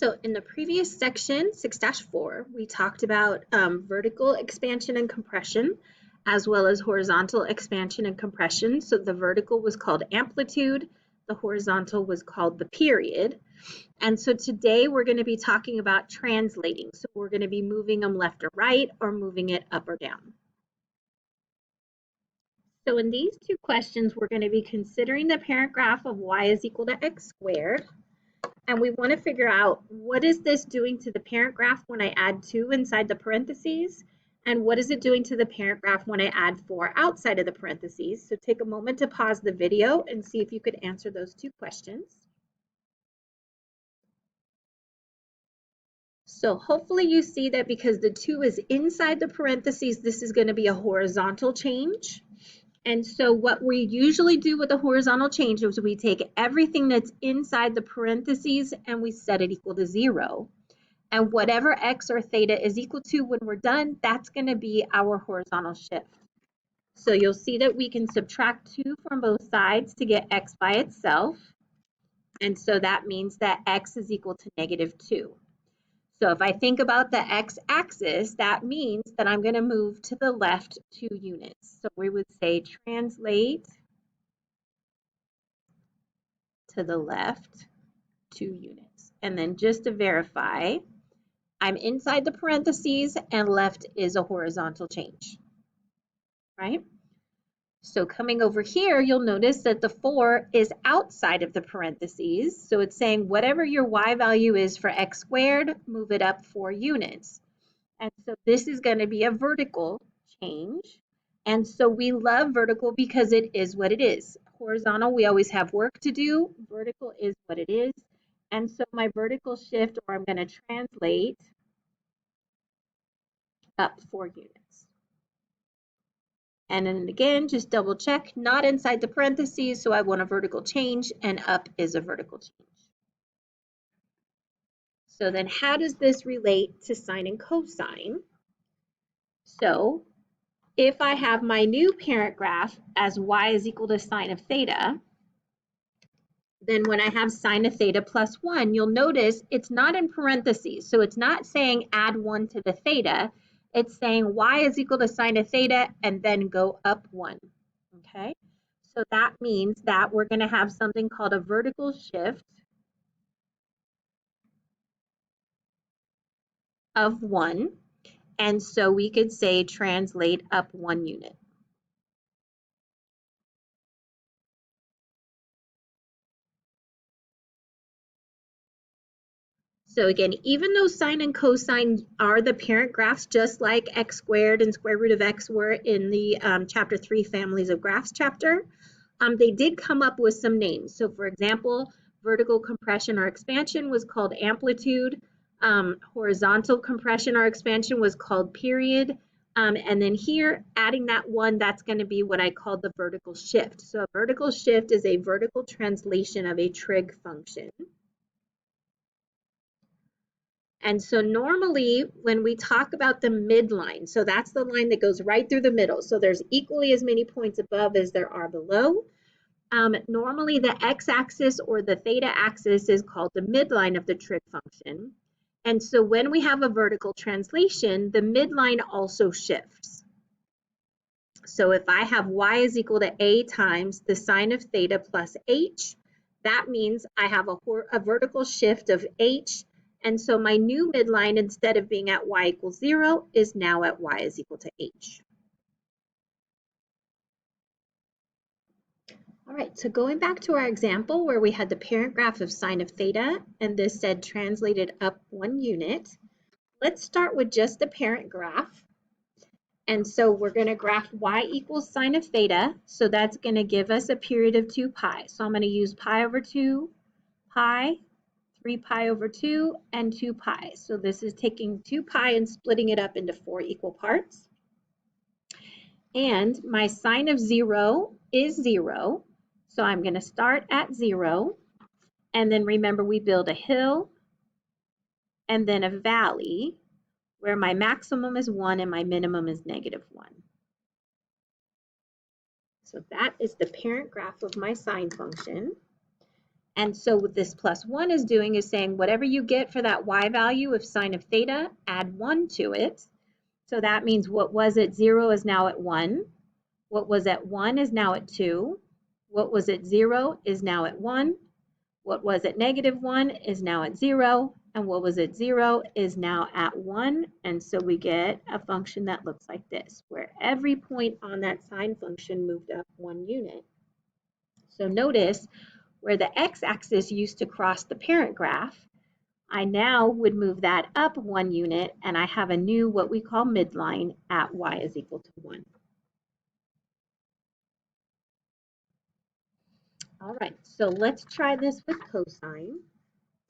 So in the previous section, 6-4, we talked about vertical expansion and compression, as well as horizontal expansion and compression. So the vertical was called amplitude, the horizontal was called the period. And so today we're going to be talking about translating. So we're going to be moving them left or right, or moving it up or down. So in these two questions, we're going to be considering the parent graph of y is equal to x squared. And we want to figure out, what is this doing to the parent graph when I add 2 inside the parentheses? And what is it doing to the parent graph when I add 4 outside of the parentheses? So take a moment to pause the video and see if you could answer those two questions. So hopefully you see that because the 2 is inside the parentheses, this is going to be a horizontal change. And so what we usually do with a horizontal change is we take everything that's inside the parentheses and we set it equal to 0. And whatever x or theta is equal to when we're done, that's going to be our horizontal shift. So you'll see that we can subtract 2 from both sides to get x by itself. And so that means that x is equal to -2. So if I think about the x-axis, that means that I'm going to move to the left 2 units. So we would say translate to the left 2 units. And then just to verify, I'm inside the parentheses and left is a horizontal change, right? So coming over here, you'll notice that the 4 is outside of the parentheses. So it's saying whatever your y value is for x squared, move it up 4 units. And so this is going to be a vertical change. And so we love vertical because it is what it is. Horizontal, we always have work to do. Vertical is what it is. And so my vertical shift, or I'm going to translate, up 4 units. And then again, just double check, not inside the parentheses, so I want a vertical change, and up is a vertical change. So then how does this relate to sine and cosine? So if I have my new parent graph as y is equal to sine of theta, then when I have sine of theta plus 1, you'll notice it's not in parentheses. So it's not saying add 1 to the theta. It's saying y is equal to sine of theta and then go up 1. Okay? So that means that we're going to have something called a vertical shift of 1. And so we could say translate up 1 unit. So again, even though sine and cosine are the parent graphs, just like x squared and square root of x were in the chapter 3 families of graphs chapter, they did come up with some names. So for example, vertical compression or expansion was called amplitude. Horizontal compression or expansion was called period. And then here, adding that 1, that's going to be what I call the vertical shift. So a vertical shift is a vertical translation of a trig function. And so normally when we talk about the midline, so that's the line that goes right through the middle. So there's equally as many points above as there are below. Normally the x-axis or the theta axis is called the midline of the trig function. And so when we have a vertical translation, the midline also shifts. So if I have y is equal to a times the sine of theta plus h, that means I have a vertical shift of h. And so my new midline, instead of being at y equals 0, is now at y is equal to h. All right, so going back to our example where we had the parent graph of sine of theta, and this said translated up 1 unit, let's start with just the parent graph. And so we're going to graph y equals sine of theta, so that's going to give us a period of 2 pi. So I'm going to use pi over 2, pi, 3 pi over 2, and 2 pi. So this is taking 2 pi and splitting it up into 4 equal parts. And my sine of 0 is 0. So I'm going to start at 0. And then remember, we build a hill and then a valley where my maximum is 1 and my minimum is -1. So that is the parent graph of my sine function. And so what this plus 1 is doing is saying whatever you get for that y value of sine of theta, add 1 to it. So that means what was at 0 is now at 1. What was at 1 is now at 2. What was at 0 is now at 1. What was at -1 is now at 0. And what was at 0 is now at 1. And so we get a function that looks like this, where every point on that sine function moved up 1 unit. So notice where the x-axis used to cross the parent graph, I now would move that up 1 unit, and I have a new what we call midline at y is equal to 1. All right, so let's try this with cosine.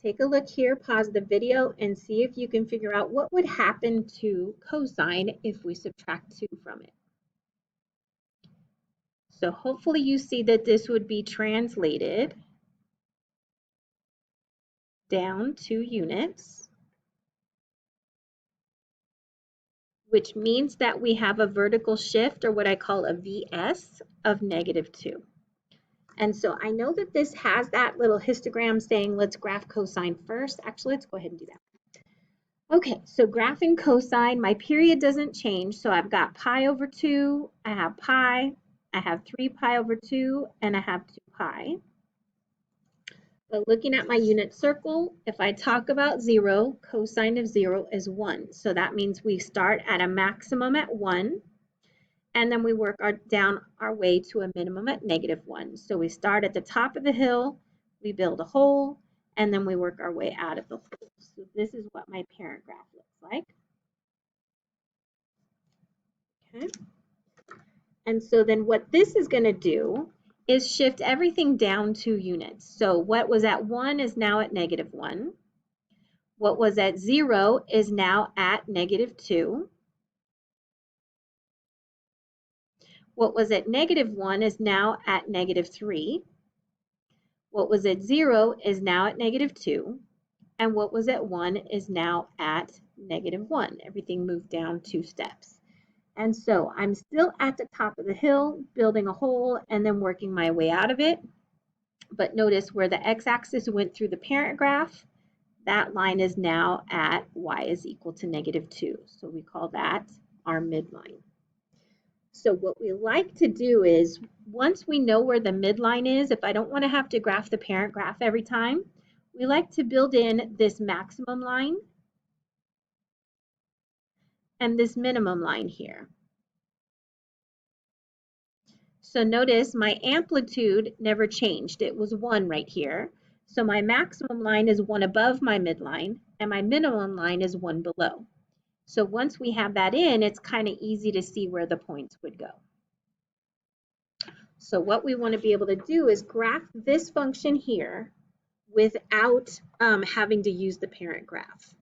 Take a look here, pause the video, and see if you can figure out what would happen to cosine if we subtract 2 from it. So hopefully you see that this would be translated down 2 units, which means that we have a vertical shift, or what I call a VS, of -2. And so I know that this has that little histogram saying let's graph cosine first. Actually, let's go ahead and do that. Okay, so graphing cosine, my period doesn't change. So I've got pi over 2, I have pi, I have 3 pi over 2, and I have 2 pi. But looking at my unit circle, if I talk about 0, cosine of 0 is 1. So that means we start at a maximum at 1, and then we work down our way to a minimum at -1. So we start at the top of the hill, we build a hole, and then we work our way out of the hole. So this is what my parent graph looks like. Okay. And so then what this is going to do is shift everything down 2 units. So what was at 1 is now at -1. What was at 0 is now at -2. What was at -1 is now at -3. What was at 0 is now at -2. And what was at 1 is now at -1. Everything moved down 2 steps. And so I'm still at the top of the hill, building a hole and then working my way out of it. But notice where the x-axis went through the parent graph, that line is now at y is equal to -2. So we call that our midline. So what we like to do is, once we know where the midline is, if I don't want to have to graph the parent graph every time, we like to build in this maximum line and this minimum line here. So notice my amplitude never changed. It was 1 right here. So my maximum line is 1 above my midline, and my minimum line is 1 below. So once we have that in, it's kind of easy to see where the points would go. So what we want to be able to do is graph this function here without having to use the parent graph.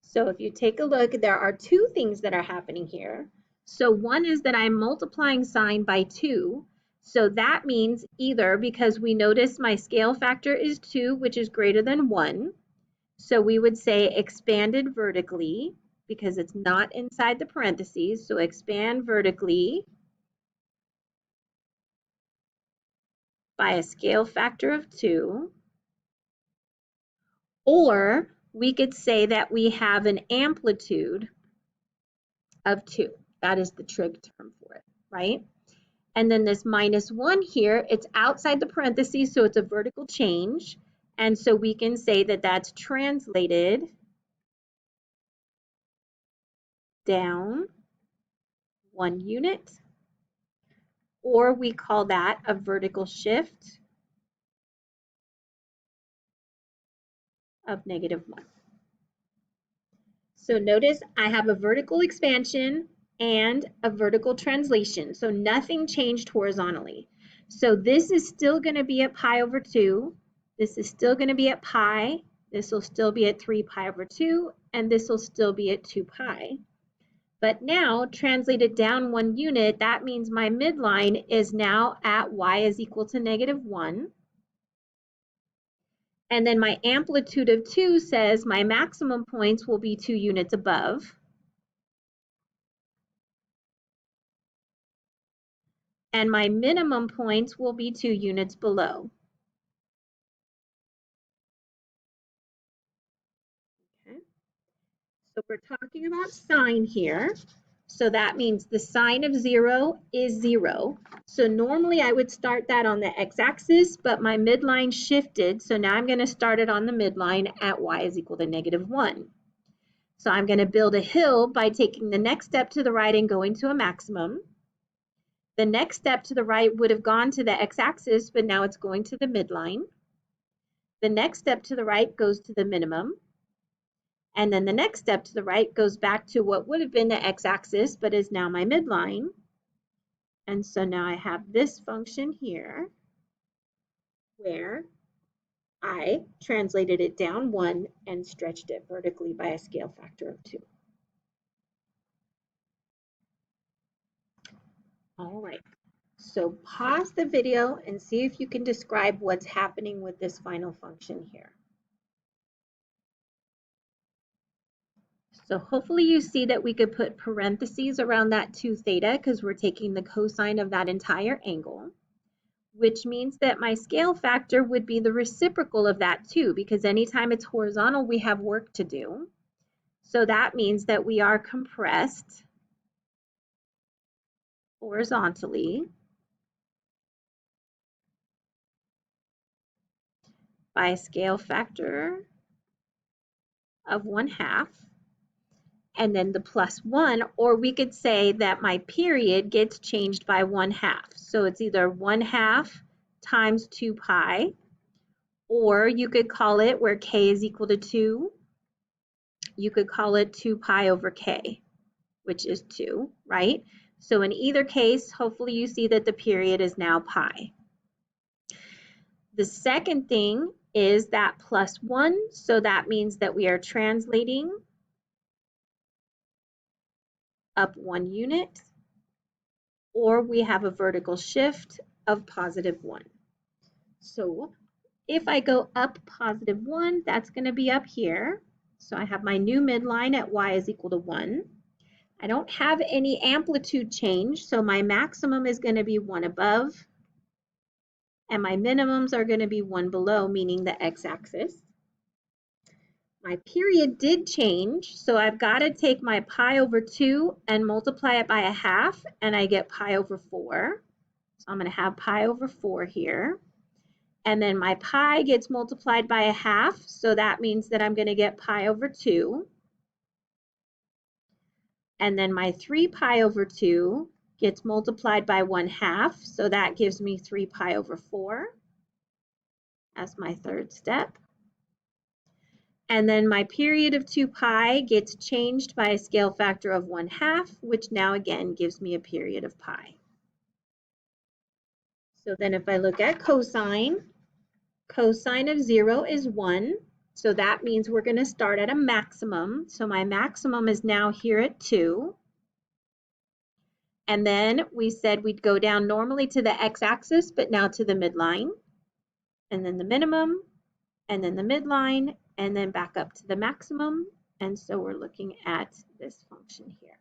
So if you take a look, there are 2 things that are happening here. So one is that I'm multiplying sine by 2. So that means either, because we notice my scale factor is 2, which is greater than 1. So we would say expanded vertically, because it's not inside the parentheses. So expand vertically by a scale factor of 2. Or we could say that we have an amplitude of 2. That is the trig term for it, right? And then this -1 here, it's outside the parentheses, so it's a vertical change. And so we can say that that's translated down 1 unit, or we call that a vertical shift of -1. So notice I have a vertical expansion and a vertical translation. So nothing changed horizontally. So this is still going to be at pi over 2. This is still going to be at pi. This will still be at 3 pi over 2. And this will still be at 2 pi. But now, translated down 1 unit, that means my midline is now at y is equal to -1. And then my amplitude of 2 says my maximum points will be 2 units above. And my minimum points will be 2 units below. So we're talking about sine here. So that means the sine of 0 is 0. So normally I would start that on the x-axis, but my midline shifted. So now I'm going to start it on the midline at y is equal to -1. So I'm going to build a hill by taking the next step to the right and going to a maximum. The next step to the right would have gone to the x-axis, but now it's going to the midline. The next step to the right goes to the minimum. And then the next step to the right goes back to what would have been the x-axis, but is now my midline. And so now I have this function here where I translated it down 1 and stretched it vertically by a scale factor of 2. All right, so pause the video and see if you can describe what's happening with this final function here. So hopefully you see that we could put parentheses around that 2 theta because we're taking the cosine of that entire angle, which means that my scale factor would be the reciprocal of that 2 because anytime it's horizontal, we have work to do. So that means that we are compressed horizontally by a scale factor of 1/2. And then the +1, or we could say that my period gets changed by 1/2. So it's either 1/2 times 2 pi, or you could call it where k is equal to 2, you could call it 2 pi over k, which is 2, right? So in either case, hopefully you see that the period is now pi. The second thing is that +1, so that means that we are translating up 1 unit, or we have a vertical shift of +1. So if I go up +1, that's going to be up here. So I have my new midline at y is equal to 1. I don't have any amplitude change, so my maximum is going to be 1 above, and my minimums are going to be 1 below, meaning the x-axis. My period did change, so I've got to take my pi over 2 and multiply it by 1/2, and I get pi over 4. So I'm going to have pi over 4 here. And then my pi gets multiplied by 1/2, so that means that I'm going to get pi over 2. And then my 3 pi over 2 gets multiplied by 1/2, so that gives me 3 pi over 4 as my third step. And then my period of 2 pi gets changed by a scale factor of 1/2, which now again gives me a period of pi. So then if I look at cosine, cosine of 0 is 1. So that means we're going to start at a maximum. So my maximum is now here at 2. And then we said we'd go down normally to the x-axis, but now to the midline. And then the minimum, and then the midline, and then back up to the maximum. And so we're looking at this function here.